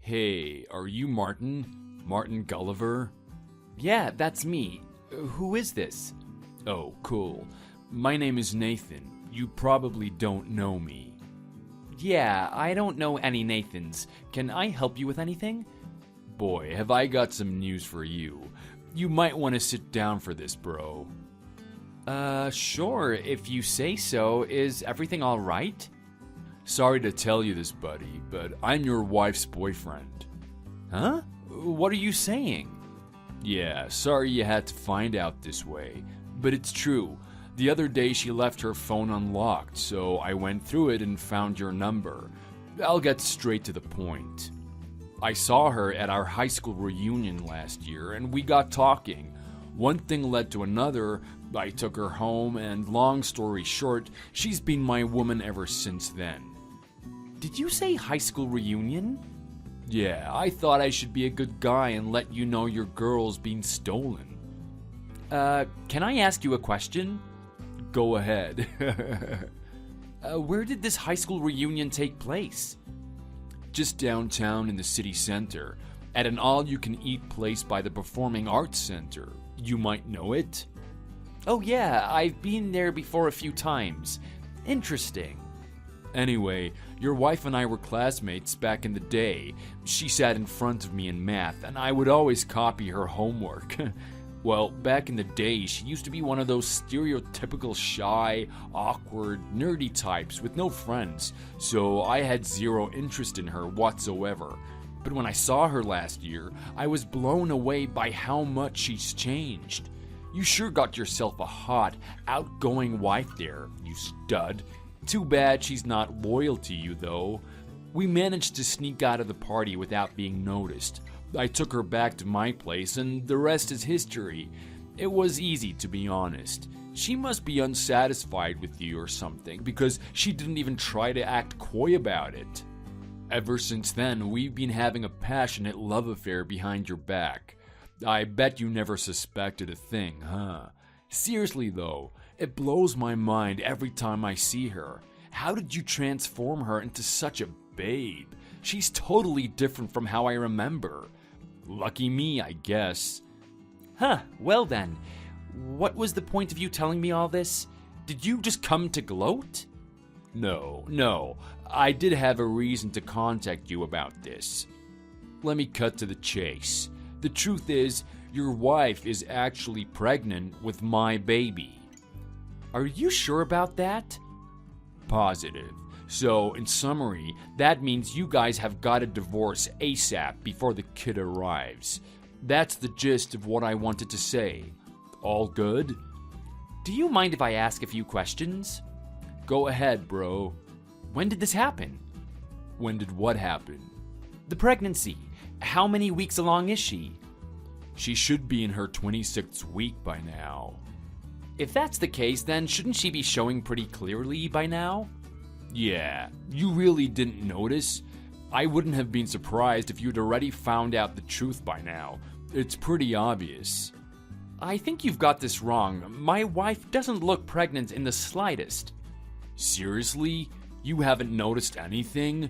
Hey, are you Martin? Martin Gulliver? Yeah, that's me. Who is this? Oh, cool. My name is Nathan. You probably don't know me. Yeah, I don't know any Nathans. Can I help you with anything? Boy, have I got some news for you. You might want to sit down for this, bro. Sure, if you say so. Is everything all right? Sorry to tell you this, buddy, but I'm your wife's boyfriend. Huh? What are you saying? Yeah, sorry you had to find out this way, but it's true. The other day she left her phone unlocked, so I went through it and found your number. I'll get straight to the point. I saw her at our high school reunion last year, and we got talking. One thing led to another. I took her home, and long story short, she's been my woman ever since then. Did you say high school reunion? Yeah, I thought I should be a good guy and let you know your girl's been stolen. Can I ask you a question? Go ahead. Where did this high school reunion take place? Just downtown in the city center, at an all-you-can-eat place by the Performing Arts Center. You might know it? Oh yeah, I've been there before a few times. Interesting. Anyway, your wife and I were classmates back in the day. She sat in front of me in math, and I would always copy her homework. Well, back in the day, she used to be one of those stereotypical shy, awkward, nerdy types with no friends, so I had zero interest in her whatsoever. But when I saw her last year, I was blown away by how much she's changed. You sure got yourself a hot, outgoing wife there, you stud. Too bad she's not loyal to you, though. We managed to sneak out of the party without being noticed. I took her back to my place, and the rest is history. It was easy, to be honest. She must be unsatisfied with you or something, because she didn't even try to act coy about it. Ever since then, we've been having a passionate love affair behind your back. I bet you never suspected a thing, huh? Seriously, though, it blows my mind every time I see her. How did you transform her into such a babe? She's totally different from how I remember. Lucky me, I guess. Huh, well then. What was the point of you telling me all this? Did you just come to gloat? No. I did have a reason to contact you about this. Let me cut to the chase. The truth is, your wife is actually pregnant with my baby. Are you sure about that? Positive. So, in summary, that means you guys have got to divorce ASAP before the kid arrives. That's the gist of what I wanted to say. All good? Do you mind if I ask a few questions? Go ahead, bro. When did this happen? When did what happen? The pregnancy. How many weeks along is she? She should be in her 26th week by now. If that's the case, then shouldn't she be showing pretty clearly by now? Yeah, you really didn't notice? I wouldn't have been surprised if you'd already found out the truth by now. It's pretty obvious. I think you've got this wrong. My wife doesn't look pregnant in the slightest. Seriously? You haven't noticed anything?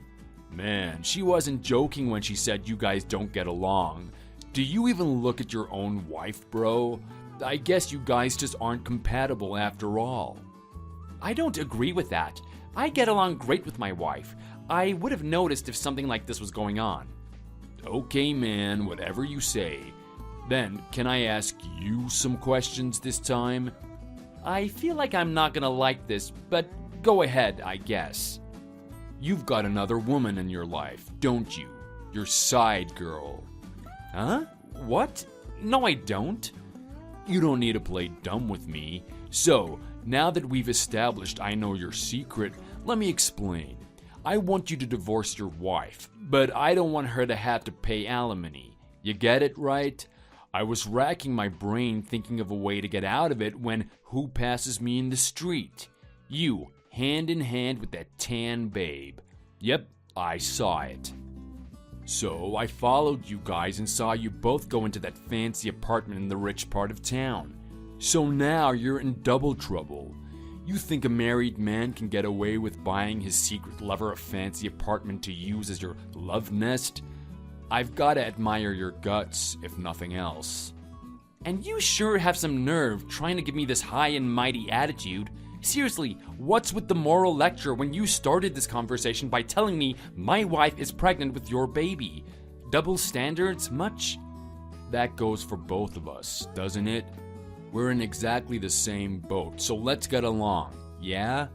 Man, she wasn't joking when she said you guys don't get along. Do you even look at your own wife, bro? I guess you guys just aren't compatible after all. I don't agree with that. I get along great with my wife. I would have noticed if something like this was going on. Okay, man, whatever you say. Then, can I ask you some questions this time? I feel like I'm not gonna like this, but go ahead, I guess. You've got another woman in your life, don't you? Your side girl. Huh? What? No, I don't. You don't need to play dumb with me. So, now that we've established I know your secret, let me explain. I want you to divorce your wife, but I don't want her to have to pay alimony. You get it, right? I was racking my brain thinking of a way to get out of it when who passes me in the street? You, hand in hand with that tan babe. Yep, I saw it. So I followed you guys and saw you both go into that fancy apartment in the rich part of town. So now you're in double trouble. You think a married man can get away with buying his secret lover a fancy apartment to use as your love nest? I've gotta admire your guts, if nothing else. And you sure have some nerve trying to give me this high and mighty attitude. Seriously, what's with the moral lecture when you started this conversation by telling me my wife is pregnant with your baby? Double standards, much? That goes for both of us, doesn't it? We're in exactly the same boat, so let's get along, yeah?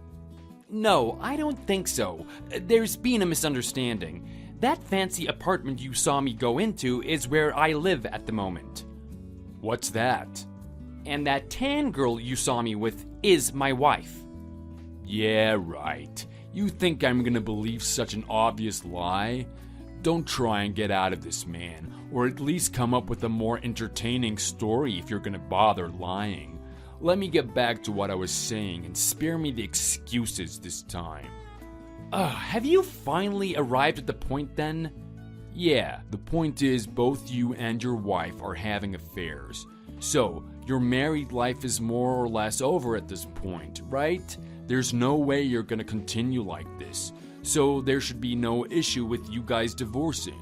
No, I don't think so. There's been a misunderstanding. That fancy apartment you saw me go into is where I live at the moment. What's that? And that tan girl you saw me with is my wife. Yeah, right. You think I'm gonna believe such an obvious lie? Don't try and get out of this, man, or at least come up with a more entertaining story if you're gonna bother lying. Let me get back to what I was saying and spare me the excuses this time. Have you finally arrived at the point then? Yeah, the point is both you and your wife are having affairs. So, your married life is more or less over at this point, right? There's no way you're gonna continue like this. So there should be no issue with you guys divorcing.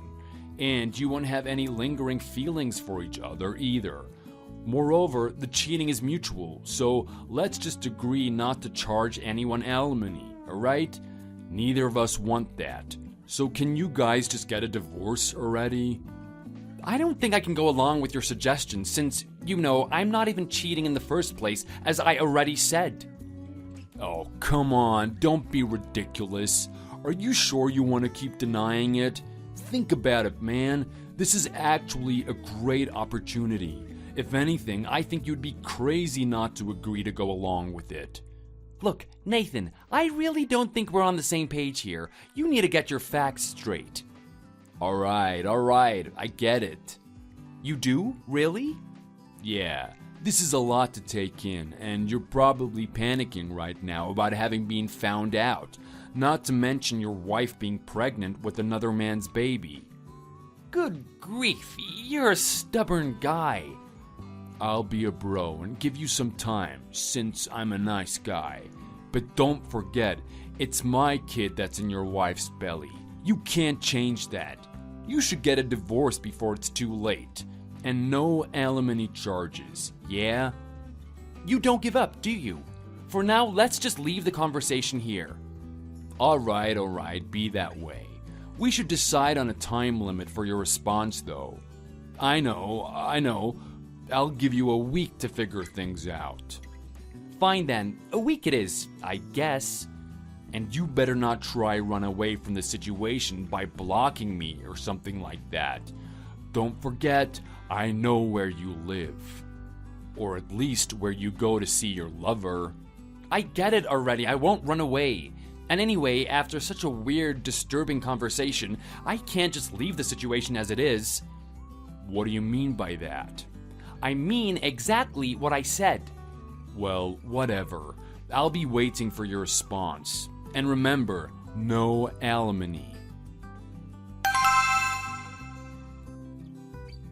And you won't have any lingering feelings for each other either. Moreover, the cheating is mutual, so let's just agree not to charge anyone alimony, alright? Neither of us want that. So can you guys just get a divorce already? I don't think I can go along with your suggestion since, you know, I'm not even cheating in the first place, as I already said. Oh, come on, don't be ridiculous. Are you sure you want to keep denying it? Think about it, man. This is actually a great opportunity. If anything, I think you'd be crazy not to agree to go along with it. Look, Nathan, I really don't think we're on the same page here. You need to get your facts straight. Alright, I get it. You do? Really? Yeah, this is a lot to take in, and you're probably panicking right now about having been found out, not to mention your wife being pregnant with another man's baby. Good grief, you're a stubborn guy. I'll be a bro and give you some time, since I'm a nice guy. But don't forget, it's my kid that's in your wife's belly. You can't change that. You should get a divorce before it's too late. And no alimony charges, yeah? You don't give up, do you? For now, let's just leave the conversation here. Alright, be that way. We should decide on a time limit for your response, though. I know. I'll give you a week to figure things out. Fine then, a week it is, I guess. And you better not try run away from the situation by blocking me or something like that. Don't forget, I know where you live. Or at least where you go to see your lover. I get it already, I won't run away. And anyway, after such a weird, disturbing conversation, I can't just leave the situation as it is. What do you mean by that? I mean exactly what I said. Well, whatever. I'll be waiting for your response. And remember, no alimony.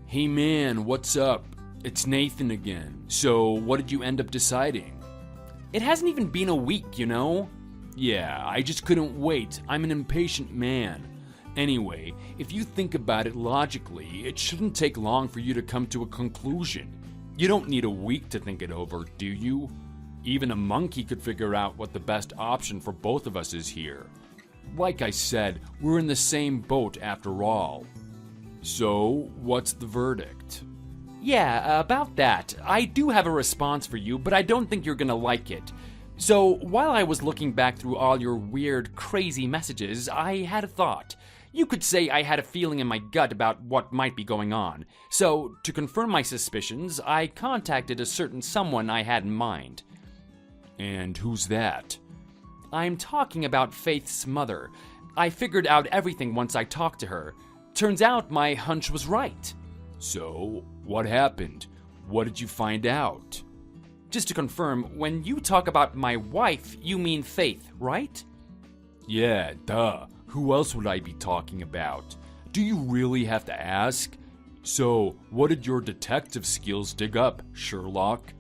Hey man, what's up? It's Nathan again. So, what did you end up deciding? It hasn't even been a week, you know? Yeah, I just couldn't wait. I'm an impatient man. Anyway, if you think about it logically, it shouldn't take long for you to come to a conclusion. You don't need a week to think it over, do you? Even a monkey could figure out what the best option for both of us is here. Like I said, we're in the same boat after all. So, what's the verdict? Yeah, about that. I do have a response for you, but I don't think you're gonna like it. So, while I was looking back through all your weird, crazy messages, I had a thought. You could say I had a feeling in my gut about what might be going on. So, to confirm my suspicions, I contacted a certain someone I had in mind. And who's that? I'm talking about Faith's mother. I figured out everything once I talked to her. Turns out my hunch was right. So, what happened? What did you find out? Just to confirm, when you talk about my wife, you mean Faith, right? Yeah, duh. Who else would I be talking about? Do you really have to ask? So, what did your detective skills dig up, Sherlock?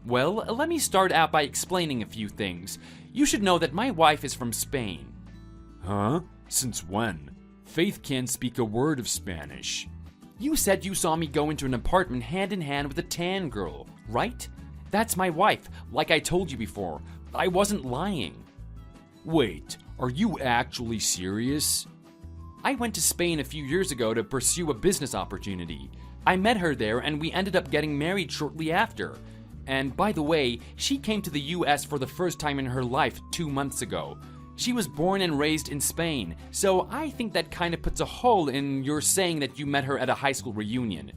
Well, let me start out by explaining a few things. You should know that my wife is from Spain. Huh? Since when? Faith can't speak a word of Spanish. You said you saw me go into an apartment hand in hand with a tan girl, right? That's my wife, like I told you before. I wasn't lying. Wait, are you actually serious? I went to Spain a few years ago to pursue a business opportunity. I met her there and we ended up getting married shortly after. And by the way, she came to the US for the first time in her life 2 months ago. She was born and raised in Spain, so I think that kind of puts a hole in your saying that you met her at a high school reunion.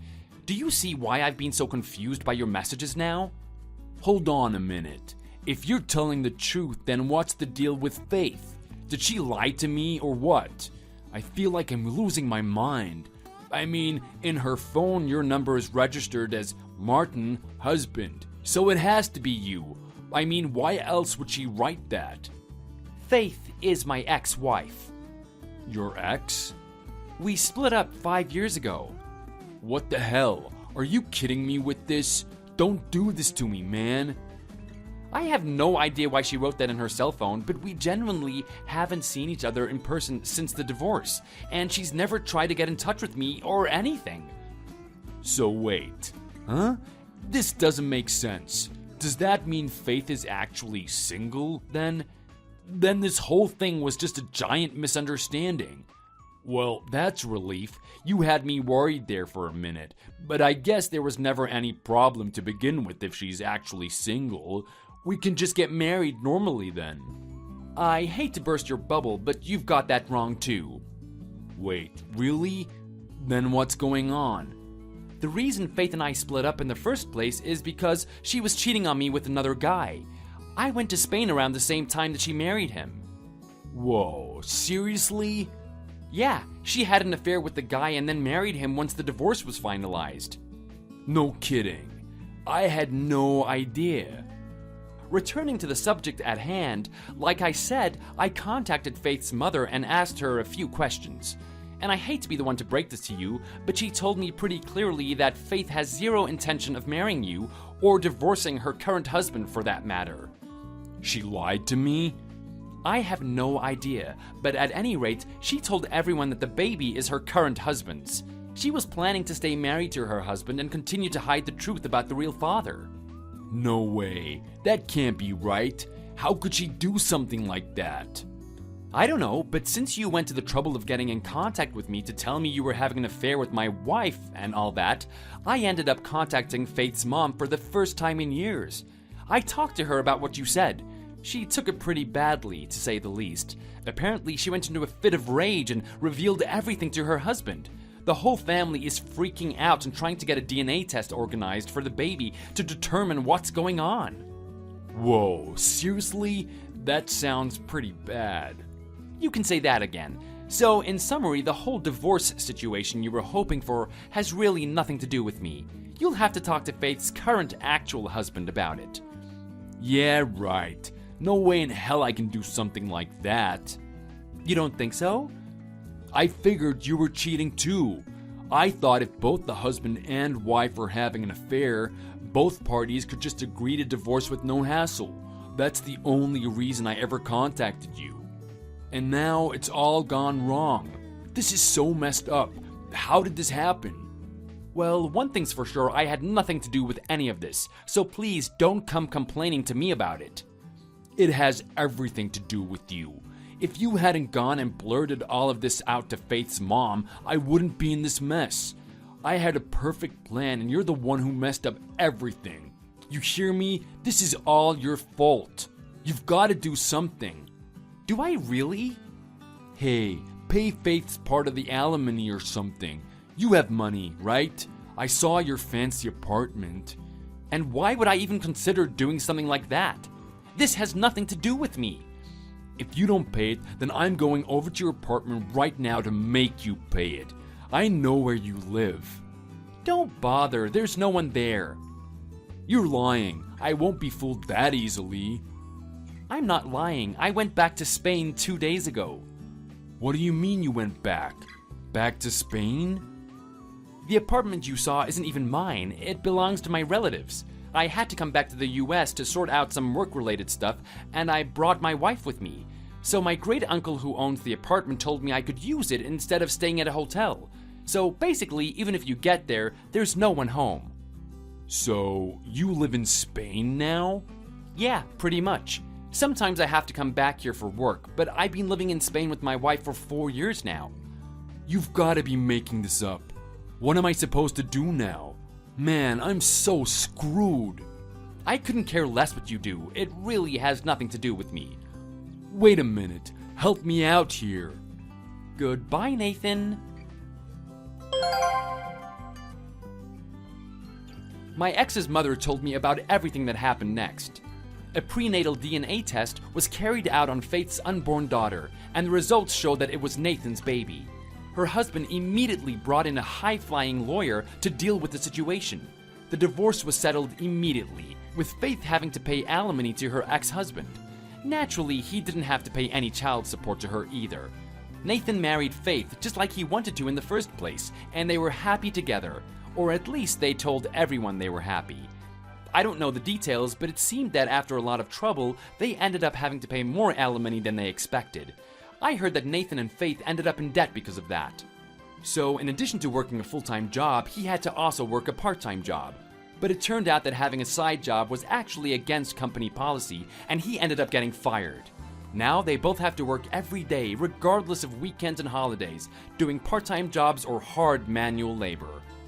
Do you see why I've been so confused by your messages now? Hold on a minute. If you're telling the truth, then what's the deal with Faith? Did she lie to me or what? I feel like I'm losing my mind. I mean, in her phone, your number is registered as Martin, husband, so it has to be you. I mean, why else would she write that? Faith is my ex-wife. Your ex? We split up 5 years ago. What the hell? Are you kidding me with this? Don't do this to me, man. I have no idea why she wrote that in her cell phone, but we genuinely haven't seen each other in person since the divorce, and she's never tried to get in touch with me or anything. So wait, huh? This doesn't make sense. Does that mean Faith is actually single, then? Then this whole thing was just a giant misunderstanding. Well, that's relief. You had me worried there for a minute, but I guess there was never any problem to begin with if she's actually single. We can just get married normally then. I hate to burst your bubble, but you've got that wrong too. Wait, really? Then what's going on? The reason Faith and I split up in the first place is because she was cheating on me with another guy. I went to Spain around the same time that she married him. Whoa, seriously? Yeah, she had an affair with the guy and then married him once the divorce was finalized. No kidding. I had no idea. Returning to the subject at hand, like I said, I contacted Faith's mother and asked her a few questions. And I hate to be the one to break this to you, but she told me pretty clearly that Faith has zero intention of marrying you or divorcing her current husband for that matter. She lied to me? I have no idea, but at any rate, she told everyone that the baby is her current husband's. She was planning to stay married to her husband and continue to hide the truth about the real father. No way. That can't be right. How could she do something like that? I don't know, but since you went to the trouble of getting in contact with me to tell me you were having an affair with my wife and all that, I ended up contacting Faith's mom for the first time in years. I talked to her about what you said. She took it pretty badly, to say the least. Apparently, she went into a fit of rage and revealed everything to her husband. The whole family is freaking out and trying to get a DNA test organized for the baby to determine what's going on. Whoa, seriously? That sounds pretty bad. You can say that again. So, in summary, the whole divorce situation you were hoping for has really nothing to do with me. You'll have to talk to Faith's current actual husband about it. Yeah, right. No way in hell I can do something like that. You don't think so? I figured you were cheating too. I thought if both the husband and wife were having an affair, both parties could just agree to divorce with no hassle. That's the only reason I ever contacted you. And now it's all gone wrong. This is so messed up. How did this happen? Well, one thing's for sure, I had nothing to do with any of this, so please don't come complaining to me about it. It has everything to do with you. If you hadn't gone and blurted all of this out to Faith's mom, I wouldn't be in this mess. I had a perfect plan and you're the one who messed up everything. You hear me? This is all your fault. You've got to do something. Do I really? Hey, pay Faith's part of the alimony or something. You have money, right? I saw your fancy apartment. And why would I even consider doing something like that? This has nothing to do with me. If you don't pay it, then I'm going over to your apartment right now to make you pay it. I know where you live. Don't bother, there's no one there. You're lying. I won't be fooled that easily. I'm not lying. I went back to Spain 2 days ago. What do you mean you went back? Back to Spain? The apartment you saw isn't even mine. It belongs to my relatives. I had to come back to the US to sort out some work-related stuff, and I brought my wife with me. So my great uncle who owns the apartment told me I could use it instead of staying at a hotel. So basically, even if you get there, there's no one home. So, you live in Spain now? Yeah, pretty much. Sometimes I have to come back here for work, but I've been living in Spain with my wife for 4 years now. You've gotta be making this up. What am I supposed to do now? Man, I'm so screwed. I couldn't care less what you do. It really has nothing to do with me. Wait a minute. Help me out here. Goodbye, Nathan. My ex's mother told me about everything that happened next. A prenatal DNA test was carried out on Faith's unborn daughter, and the results showed that it was Nathan's baby. Her husband immediately brought in a high-flying lawyer to deal with the situation. The divorce was settled immediately, with Faith having to pay alimony to her ex-husband. Naturally, he didn't have to pay any child support to her either. Nathan married Faith just like he wanted to in the first place, and they were happy together, or at least they told everyone they were happy. I don't know the details, but it seemed that after a lot of trouble, they ended up having to pay more alimony than they expected. I heard that Nathan and Faith ended up in debt because of that. So, in addition to working a full-time job, he had to also work a part-time job. But it turned out that having a side job was actually against company policy, and he ended up getting fired. Now they both have to work every day, regardless of weekends and holidays, doing part-time jobs or hard manual labor.